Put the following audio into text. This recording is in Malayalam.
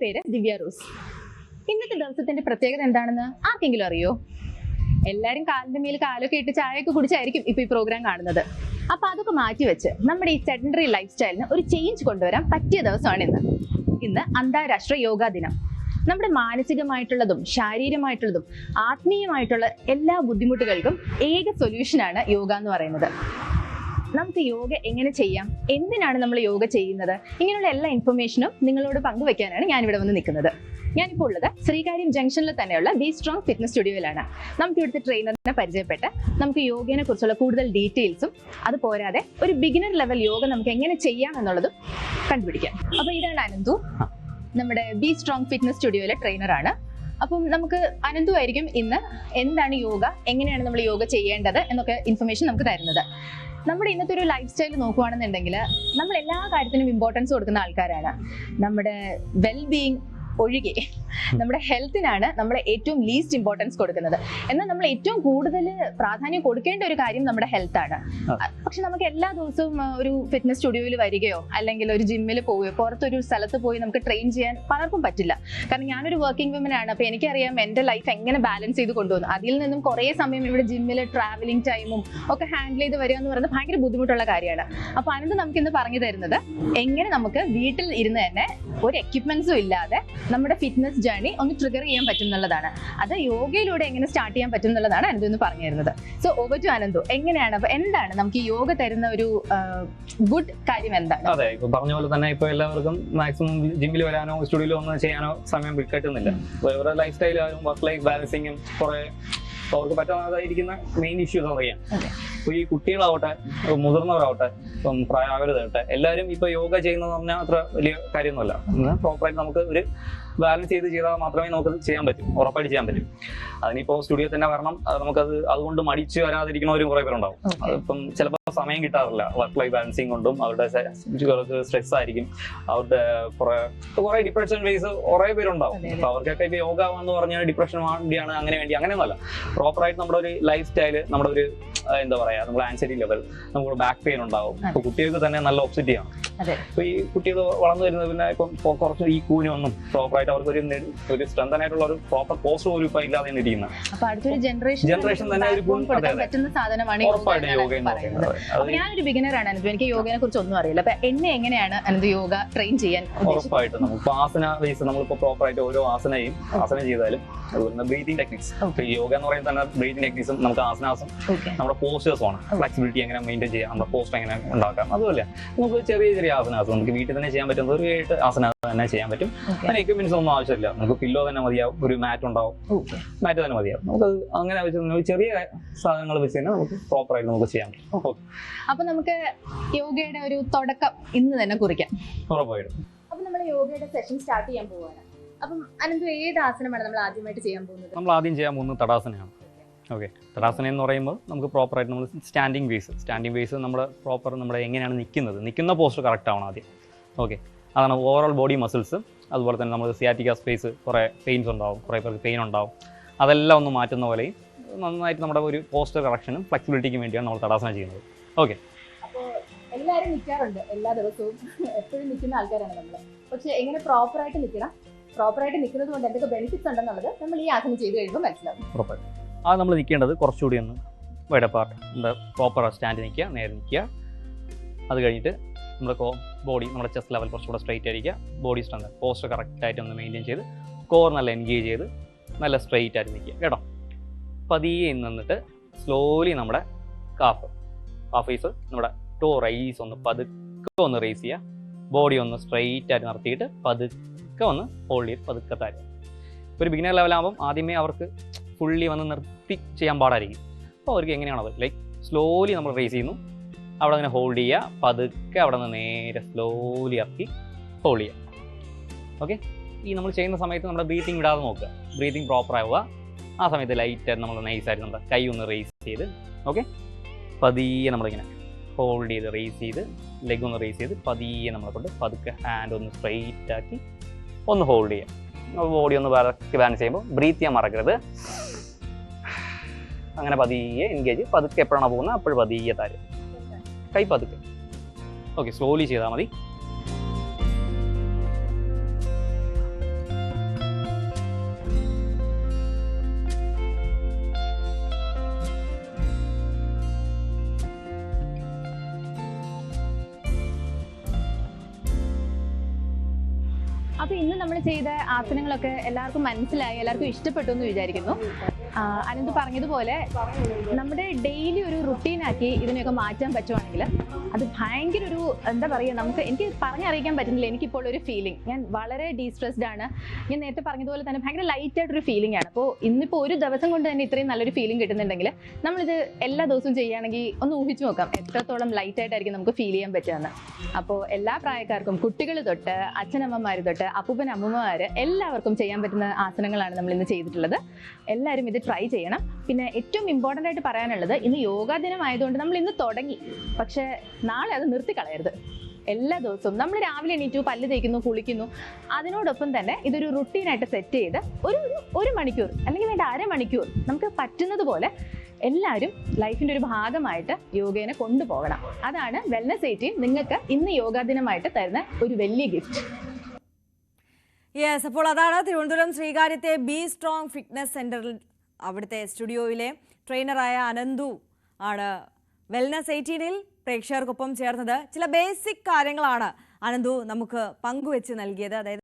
പേര് ദിവ്യ റോസ്. ഇന്നത്തെ ദിവസത്തിന്റെ പ്രത്യേകത എന്താണെന്ന് ആർക്കെങ്കിലും അറിയോ? എല്ലാരും കാലിന്റെ മേൽ കാലൊക്കെ ഇട്ട് ചായയൊക്കെ കുടിച്ചായിരിക്കും ഇപ്പൊ ഈ പ്രോഗ്രാം കാണുന്നത്. അപ്പൊ അതൊക്കെ മാറ്റിവെച്ച് നമ്മുടെ ഈ സെഡൻഡറി ലൈഫ് സ്റ്റൈലിന് ഒരു ചേഞ്ച് കൊണ്ടുവരാൻ പറ്റിയ ദിവസമാണ് ഇന്ന് അന്താരാഷ്ട്ര യോഗാ ദിനം. നമ്മുടെ മാനസികമായിട്ടുള്ളതും ശാരീരികമായിട്ടുള്ളതും ആത്മീയമായിട്ടുള്ള എല്ലാ ബുദ്ധിമുട്ടുകൾക്കും ഏക സൊല്യൂഷനാണ് യോഗ എന്ന് പറയുന്നത്. നമുക്ക് യോഗ എങ്ങനെ ചെയ്യാം, എന്തിനാണ് നമ്മൾ യോഗ ചെയ്യുന്നത്, ഇങ്ങനെയുള്ള എല്ലാ ഇൻഫർമേഷനും നിങ്ങളോട് പങ്കുവെക്കാനാണ് ഞാനിവിടെ വന്ന് നിൽക്കുന്നത്. ഞാനിപ്പോൾ ഉള്ളത് ശ്രീകാര്യം ജംഗ്ഷനിൽ തന്നെയുള്ള ബി സ്ട്രോങ് ഫിറ്റ്നസ് സ്റ്റുഡിയോയിലാണ്. നമുക്ക് ഇവിടുത്തെ ട്രെയിനറിനെ പരിചയപ്പെട്ട് നമുക്ക് യോഗയെ കുറിച്ചുള്ള കൂടുതൽ ഡീറ്റെയിൽസും അത് പോരാതെ ഒരു ബിഗിനർ ലെവൽ യോഗ നമുക്ക് എങ്ങനെ ചെയ്യാം എന്നുള്ളതും കണ്ടുപിടിക്കാം. അപ്പൊ ഇതാണ് അനന്തു, നമ്മുടെ ബി സ്ട്രോങ് ഫിറ്റ്നസ് സ്റ്റുഡിയോയിലെ ട്രെയിനറാണ്. അപ്പം നമുക്ക് അനന്തു ആയിരിക്കും ഇന്ന് എന്താണ് യോഗ, എങ്ങനെയാണ് നമ്മൾ യോഗ ചെയ്യേണ്ടത് എന്നൊക്കെ ഇൻഫർമേഷൻ നമുക്ക് തരുന്നത്. നമ്മുടെ ഇന്നത്തെ ഒരു ലൈഫ് സ്റ്റൈൽ നോക്കുകയാണെന്നുണ്ടെങ്കിൽ നമ്മൾ എല്ലാ കാര്യത്തിനും ഇമ്പോർട്ടൻസ് കൊടുക്കുന്ന ആൾക്കാരാണ്. നമ്മുടെ വെൽബീയിങ് ഒഴികെ നമ്മുടെ ഹെൽത്തിനാണ് നമ്മൾ ഏറ്റവും ലീസ്റ്റ് ഇമ്പോർട്ടൻസ് കൊടുക്കുന്നത്. എന്നാൽ നമ്മൾ ഏറ്റവും കൂടുതൽ പ്രാധാന്യം കൊടുക്കേണ്ട ഒരു കാര്യം നമ്മുടെ ഹെൽത്താണ്. പക്ഷെ നമുക്ക് എല്ലാ ദിവസവും ഒരു ഫിറ്റ്നസ് സ്റ്റുഡിയോയിൽ വരികയോ അല്ലെങ്കിൽ ഒരു ജിമ്മിൽ പോവുകയോ പുറത്തൊരു സ്ഥലത്ത് പോയി നമുക്ക് ട്രെയിൻ ചെയ്യാൻ പലർക്കും പറ്റില്ല. കാരണം ഞാനൊരു വർക്കിംഗ് വിമൻ ആണ്. അപ്പൊ എനിക്കറിയാം എൻ്റെ ലൈഫ് എങ്ങനെ ബാലൻസ് ചെയ്ത് കൊണ്ടുപോകുന്നു. അതിൽ നിന്നും കുറേ സമയം ഇവിടെ ജിമ്മിൽ ട്രാവലിംഗ് ടൈമും ഒക്കെ ഹാൻഡിൽ ചെയ്ത് വരിക എന്ന് പറയുന്നത് ഭയങ്കര ബുദ്ധിമുട്ടുള്ള കാര്യമാണ്. അപ്പൊ അനന്ത് നമുക്ക് ഇന്ന് പറഞ്ഞു തരുന്നത് എങ്ങനെ നമുക്ക് വീട്ടിൽ ഇരുന്ന് തന്നെ ഒരു എക്യുപ്മെന്റ്സും ഇല്ലാതെ നമ്മുടെ ഫിറ്റ്നസ് ജേർണി ഒന്ന് ട്രിഗർ ചെയ്യാൻ പറ്റും എന്നുള്ളതാണ്. അത് യോഗയിലൂടെ എങ്ങനെ സ്റ്റാർട്ട് ചെയ്യാൻ പറ്റും എന്നുള്ളതാണ് അനന്തു എന്ന് പറഞ്ഞു തരുന്നത്. സോ ഓവർ ടു അനന്തു, എങ്ങനെയാണ്, അപ്പൊ എന്താണ് നമുക്ക് ഈ യോഗ തരുന്ന ഒരു ഗുഡ് കാര്യം എന്താണ്? അതെ, ഇപ്പൊ പറഞ്ഞ പോലെ തന്നെ ഇപ്പൊ എല്ലാവർക്കും മാക്സിമം ജിമ്മിൽ വരാനോ സ്റ്റുഡിയോയിൽ ഒന്നും ചെയ്യാനോ സമയം കിട്ടുന്നില്ല. അവരുടെ ലൈഫ് സ്റ്റൈലും വർക്ക് ലൈഫ് ബാലൻസിങ്ങും കുറെ അവർക്ക് പറ്റാതായിരിക്കുന്ന മെയിൻ ഇഷ്യൂസ് അറിയാം. ഇപ്പൊ ഈ കുട്ടികളാവട്ടെ, മുതിർന്നവരാവട്ടെ, ഇപ്പം പ്രായമാകരുതാവട്ടെ, എല്ലാവരും ഇപ്പൊ യോഗ ചെയ്യുന്നതെന്ന് പറഞ്ഞാൽ അത്ര വലിയ കാര്യമൊന്നുമല്ല. പ്രോപ്പറായിട്ട് നമുക്ക് ഒരു ബാലൻസ് ചെയ്താൽ മാത്രമേ നമുക്കത് ചെയ്യാൻ പറ്റും, ഉറപ്പായിട്ട് ചെയ്യാൻ പറ്റും. അതിനിപ്പോ സ്റ്റുഡിയോ തന്നെ വരണം, നമുക്കത് അതുകൊണ്ട് മടിച്ച് വരാതിരിക്കുന്നവരും കുറെ പേരുണ്ടാവും. അതിപ്പം ചിലപ്പോൾ സമയം കിട്ടാറില്ല, വർക്ക് ലൈഫ് ബാലൻസിങ് കൊണ്ടും അവരുടെ സ്ട്രെസ് ആയിരിക്കും, അവരുടെ കുറെ ഡിപ്രഷൻ ഫേസ് കുറെ പേരുണ്ടാവും. അപ്പൊ അവർക്കൊക്കെ ഇപ്പൊ യോഗ എന്ന് പറഞ്ഞാൽ ഡിപ്രഷൻ വേണ്ടിയാണ്, അങ്ങനെയൊന്നുമല്ല. പ്രോപ്പറായിട്ട് നമ്മുടെ ഒരു ലൈഫ് സ്റ്റൈല്, നമ്മുടെ ഒരു എന്താ പറയാ, നമ്മുടെ ആൻസൈറ്റി ലെവൽ, നമുക്ക് ബാക്ക് പെയിൻ ഉണ്ടാവും. ഇപ്പൊ കുട്ടികൾക്ക് തന്നെ നല്ല ഒബ്സിറ്റി ആണ്. ഇപ്പൊ ഈ കുട്ടികൾ വളർന്നു വരുന്നത് പിന്നെ ഇപ്പൊ കുറച്ച് ഈ കൂനൊന്നും പ്രോപ്പറായിട്ട് അവർക്ക് ഒരു സ്ട്രെങ്തൻ ആയിട്ടുള്ള ഒരു പ്രോപ്പർ പോസ്റ്റ് പോലും ഇപ്പൊ ഇല്ലാതെ ഇരിക്കുന്നത് ജനറേഷൻ തന്നെ പറ്റുന്ന സാധനമാണ് യോഗ എന്ന് പറയുന്നത്. ഞാനൊരു ബിഗിനറാണ് അനന്തു, എനിക്ക് യോഗയെ കുറിച്ച് ഒന്നും അറിയില്ല. അപ്പൊ എന്നെ എങ്ങനെയാണ് അനന്തു യോഗ ട്രെയിൻ ചെയ്യാൻ? ഉറപ്പായിട്ട് നമുക്ക് ആസന ബേസ് നമ്മളിപ്പോ പ്രോപ്പറായിട്ട് ഓരോ ആസനം ചെയ്താലും അതുപോലെ ബ്രീതിങ് ടെക്നിക്സ്, യോഗ എന്ന് പറയുന്നത് തന്നെ ബ്രീതിങ് ടെക്നിക്സും നമുക്ക് ആസനാസും നമ്മുടെ പോസ്റ്റേഴ്സും ആണ്. ഫ്ലെക്സിബിലിറ്റി എങ്ങനെ മെയിൻറ്റെയിൻ ചെയ്യാം, നമ്മുടെ പോസ്റ്റർ എങ്ങനെ ഉണ്ടാക്കാം, അതുപോലെ നമുക്ക് ചെറിയ ചെറിയ ആസനാസും നമുക്ക് വീട്ടിൽ തന്നെ ചെയ്യാൻ പറ്റുന്ന ഒരു 8 ആസന തന്നെ ചെയ്യാൻ പറ്റും. അതിന് എക്യുപ്മെന്റ്സ് ഒന്നും ആവശ്യമില്ല, നമുക്ക് പില്ലോ തന്നെ മതിയാവും, ഒരു മാറ്റ് ഉണ്ടാവും, മാറ്റ് തന്നെ മതിയാവും. നമുക്ക് അങ്ങനെ വെച്ച് ചെറിയ സാധനങ്ങൾ വെച്ച് തന്നെ നമുക്ക് പ്രോപ്പറായിട്ട് നമുക്ക് ചെയ്യാൻ പറ്റും. അപ്പൊ നമുക്ക് യോഗയുടെ ഒരു തുടക്കം ഇന്ന് തന്നെ കുറിക്കാം. ഉറപ്പായിട്ടും. അപ്പൊ നമ്മൾ യോഗയുടെ സെഷൻ സ്റ്റാർട്ട് ചെയ്യാൻ പോവാണ്. അപ്പം അനന്തു, ഏത് ആസനമാണ് നമ്മൾ ആദ്യമായിട്ട് ചെയ്യാൻ പോകുന്നത്? നമ്മൾ ആദ്യം ചെയ്യാൻ പോകുന്നത് തടാസനയാണ്. ഓക്കെ, തടാസന എന്ന് പറയുമ്പോൾ നമുക്ക് പ്രോപ്പറായിട്ട് നമ്മൾ സ്റ്റാൻഡിങ് ബേസ് നമ്മുടെ എങ്ങനെയാണ് നിൽക്കുന്ന പോസ്റ്റർ കറക്റ്റ് ആവണം ആദ്യം. ഓക്കെ, അതാണ് ഓവറോൾ ബോഡി മസിൽസ്. അതുപോലെ തന്നെ നമ്മൾ സിയാറ്റിക്ക സ്പേസ് കുറേ പെയിൻസ് ഉണ്ടാവും, കുറേ പേർക്ക് പെയിൻ ഉണ്ടാവും. അതെല്ലാം ഒന്ന് മാറ്റുന്ന പോലെയും നന്നായിട്ട് നമ്മുടെ ഒരു പോസ്റ്റർ കറക്ഷനും ഫ്ലെക്സിബിലിറ്റിക്കും വേണ്ടിയാണ് നമ്മൾ തടാസന ചെയ്യുന്നത്. ഓക്കെ, അപ്പോൾ എല്ലാവരും നിൽക്കാറുണ്ട്, എല്ലാ ദിവസവും എപ്പോഴും നിൽക്കുന്ന ആൾക്കാരാണ് നമ്മൾ. പക്ഷെ എങ്ങനെ പ്രോപ്പറായിട്ട് നിൽക്കുന്നത് കൊണ്ട് എന്തൊക്കെ ബെനിഫിറ്റ്സ് ഉണ്ടെന്നുള്ളത് നമ്മൾ ഈ ആസനം ചെയ്ത് കഴിയുമ്പോൾ മനസ്സിലാവും. ഉറപ്പായിട്ടും. അത് നമ്മൾ നിൽക്കേണ്ടത് കുറച്ചുകൂടി ഒന്ന് വൈഡ് അപ്പാർട്ട്, പ്രോപ്പർ സ്റ്റാൻഡ് നിൽക്കുക, നേരെ നിൽക്കുക. അത് കഴിഞ്ഞിട്ട് നമ്മുടെ ബോഡി, നമ്മുടെ ചെസ്റ്റ് ലെവൽ കുറച്ചുകൂടെ സ്ട്രൈറ്റ് ആയിരിക്കുക. ബോഡി സ്ട്രെങ്ത്, പോസ്റ്റർ കറക്റ്റായിട്ട് ഒന്ന് മെയിൻറ്റെയിൻ ചെയ്ത് കോർ നല്ല എൻഗേജ് ചെയ്ത് നല്ല സ്ട്രൈറ്റ് ആയിട്ട് നിൽക്കുക കേട്ടോ. പതിയെ നിന്നിട്ട് സ്ലോലി നമ്മുടെ കാഫ് ഫേസ്, നമ്മുടെ ടോ റൈസ് ഒന്ന് പതുക്കെ ഒന്ന് റേസ് ചെയ്യുക. ബോഡി ഒന്ന് സ്ട്രൈറ്റ് ആയിട്ട് നിർത്തിയിട്ട് പതുക്കെ ഒന്ന് ഹോൾഡ് ചെയ്ത് പതുക്കെ താഴുക. ഒരു ബിഗിനർ ലെവലാകുമ്പം ആദ്യമേ അവർക്ക് ഫുള്ളി വന്ന് നിർത്തി ചെയ്യാൻ പാടായിരിക്കും. അപ്പോൾ അവർക്ക് എങ്ങനെയാണത് ലൈക്ക് സ്ലോലി നമ്മൾ റേസ് ചെയ്യുന്നു, അവിടെ അങ്ങനെ ഹോൾഡ് ചെയ്യുക, പതുക്കെ അവിടെ നിന്ന് നേരെ സ്ലോലി ഇറക്കി ഹോൾഡ് ചെയ്യുക. ഓക്കെ, ഈ നമ്മൾ ചെയ്യുന്ന സമയത്ത് നമ്മുടെ ബ്രീത്തിങ് വിടാതെ നോക്കുക, ബ്രീത്തിങ് പ്രോപ്പർ ആവുക. ആ സമയത്ത് ലൈറ്റായിട്ട് നമ്മൾ നൈസായിട്ട് നമ്മുടെ കൈ ഒന്ന് റേസ് ചെയ്ത്, ഓക്കെ, പതിയെ നമ്മളിങ്ങനെ ഹോൾഡ് ചെയ്ത് റേസ് ചെയ്ത് ലെഗ് ഒന്ന് റേസ് ചെയ്ത് പതിയെ നമ്മളെ കൊണ്ട് പതുക്കെ ഹാൻഡ് ഒന്ന് സ്ട്രൈറ്റ് ആക്കി ഒന്ന് ഹോൾഡ് ചെയ്യുക. ബോഡി ഒന്ന് ബാലൻസ് ചെയ്യുമ്പോൾ ബ്രീത്ത് ചെയ്യാൻ മറക്കരുത്. അങ്ങനെ പതിയെ എൻഗേജ്, പതുക്കെ എപ്പോഴാണ് പോകുന്നത് അപ്പോൾ പതിയെ താഴെ കൈ പതുക്കെ. ഓക്കെ, സ്ലോലി ചെയ്താൽ മതി. അപ്പൊ ഇന്ന് നമ്മൾ ചെയ്ത ആസനങ്ങളൊക്കെ എല്ലാവർക്കും മനസ്സിലായി, എല്ലാവർക്കും ഇഷ്ടപ്പെട്ടു എന്ന് വിചാരിക്കുന്നു. അനന്ത് പറഞ്ഞതുപോലെ നമ്മുടെ ഡെയിലി ഒരു റുട്ടീനാക്കി ഇതിനെയൊക്കെ മാറ്റാൻ പറ്റുവാണെങ്കിൽ അത് ഭയങ്കര ഒരു എന്താ പറയുക, എനിക്ക് പറഞ്ഞറിയിക്കാൻ പറ്റുന്നില്ല. എനിക്കിപ്പോൾ ഒരു ഫീലിംഗ്, ഞാൻ വളരെ ഡീസ്ട്രെസ്ഡ് ആണ്. ഞാൻ നേരത്തെ പറഞ്ഞതുപോലെ തന്നെ ഭയങ്കര ലൈറ്റ് ആയിട്ടൊരു ഫീലിംഗ് ആണ്. അപ്പോൾ ഇന്നിപ്പോൾ ഒരു ദിവസം കൊണ്ട് തന്നെ ഇത്രയും നല്ലൊരു ഫീലിംഗ് കിട്ടുന്നുണ്ടെങ്കിൽ നമ്മളിത് എല്ലാ ദിവസവും ചെയ്യുകയാണെങ്കിൽ ഒന്ന് ഊഹിച്ചു നോക്കാം എത്രത്തോളം ലൈറ്റ് ആയിട്ടായിരിക്കും നമുക്ക് ഫീൽ ചെയ്യാൻ പറ്റുകയെന്ന്. അപ്പോൾ എല്ലാ പ്രായക്കാർക്കും, കുട്ടികൾ തൊട്ട് അച്ഛനമ്മമാർ തൊട്ട് അപ്പൂപ്പൻ അമ്മൂമ്മമാർ എല്ലാവർക്കും ചെയ്യാൻ പറ്റുന്ന ആസനങ്ങളാണ് നമ്മൾ ഇന്ന് ചെയ്തിട്ടുള്ളത്. എല്ലാവരും ഇത് ട്രൈ ചെയ്യണം. പിന്നെ ഏറ്റവും ഇമ്പോർട്ടൻ്റ് ആയിട്ട് പറയാനുള്ളത്, ഇന്ന് യോഗാ ദിനം ആയതുകൊണ്ട് നമ്മൾ ഇന്ന് തുടങ്ങി, പക്ഷേ നാളെ അത് നിർത്തിക്കളയരുത്. എല്ലാ ദിവസവും നമ്മൾ രാവിലെ എണീറ്റു, പല്ല് തേക്കുന്നു, കുളിക്കുന്നു, അതിനോടൊപ്പം തന്നെ ഇതൊരു റുട്ടീനായിട്ട് സെറ്റ് ചെയ്ത് ഒരു മണിക്കൂർ അല്ലെങ്കിൽ വേണ്ട അരമണിക്കൂർ നമുക്ക് പറ്റുന്നത് പോലെ എല്ലാവരും ലൈഫിൻ്റെ ഒരു ഭാഗമായിട്ട് യോഗേനെ കൊണ്ടുപോകണം. അതാണ് വെൽനസ് 18 നിങ്ങൾക്ക് ഇന്ന് യോഗാ ദിനമായിട്ട് തരുന്ന ഒരു വലിയ ഗിഫ്റ്റ്. യെസ്, അപ്പോൾ അതാണ് തിരുവനന്തപുരം ശ്രീകാര്യത്തെ ബി സ്ട്രോങ് ഫിറ്റ്നസ് സെന്ററിൽ അവിടുത്തെ സ്റ്റുഡിയോയിലെ ട്രെയിനറായ അനന്തു ആണ് വെൽനസ് 18-ൽ പ്രേക്ഷകർക്കൊപ്പം ചേർന്നത്. ചില ബേസിക് കാര്യങ്ങളാണ് അനന്തു നമുക്ക് പങ്കുവെച്ച് നൽകിയത്. അതായത്